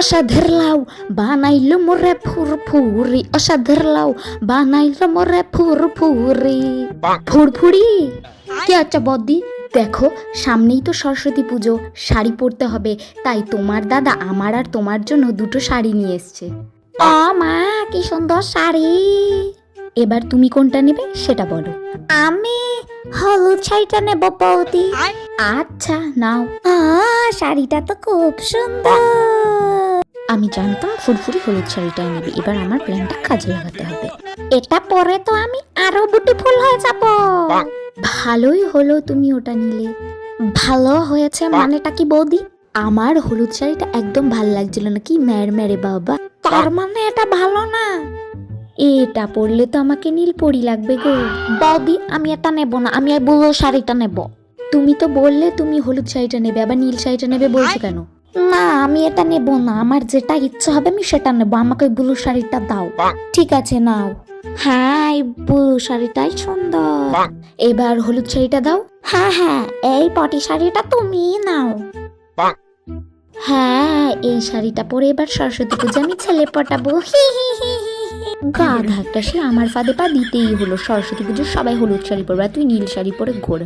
অসাধের লাউ বানাইলো মোরে ফুরফুরি, অসাধের লাউ বানাইলো মোরে ফুরফুরি। ফুরফুরি কি? আচ্ছা বদ্দি, দেখো সামনেই তো সরস্বতী পুজো, শাড়ি পরতে হবে, তাই তোমার দাদা আমার আর তোমার জন্য দুটো শাড়ি নিয়ে এসছে। ও মা, কি সুন্দর শাড়ি! এবার তুমি কোনটা নেবে সেটা বলো। আমি হলুদ শাড়িটা নেব বৌদি। আচ্ছা নাও। শাড়িটা তো খুব সুন্দর। আমি জানতাম ফুরফুরি হলুদ শাড়িটাই নেবে। এবার আমার প্ল্যানটা কাজে লাগাতে হবে। এটা পরে তো আমি আরো বিউটিফুল হয়ে যাব। ভালোই হলো তুমি ওটা নিলে। ভালো হয়েছে মানেটা কি বৌদি? আমার হলুদ শাড়িটা একদম ভাল লাগছিল না, কি মেরে বাবা। তার মানে এটা ভালো না? এটা পরলে তো আমাকে নীল পরি লাগবে গো। বৌদি আমি এটা নেব না, আমি ব্লু শাড়িটা নেব। তুমি তো বললে তুমি হলুদ শাড়িটা নেবে, আবার নীল শাড়িটা নেবে বলছো কেন? না আমি এটা নেব না, আমার যেটা ইচ্ছা হবে আমি সেটা নেব, আমাকে ব্লু শাড়িটা দাও। ঠিক আছে নাও। হ্যাঁ এই ব্লু শাড়িটাই সুন্দর। এবার হলুদ শাড়িটা দাও। হ্যাঁ হ্যাঁ, এই পটি শাড়িটা তুমি নাও। হ্যাঁ এই শাড়িটা পরে এবার সরস্বতী পুজো আমি ছেলে পটাবো। গাধা একটা, সে আমার ফাঁদে পা দিতেই হলো। সরস্বতী পুজো সবাই হলুদ শাড়ি পরবে, তুই নীল শাড়ি পরে ঘোর।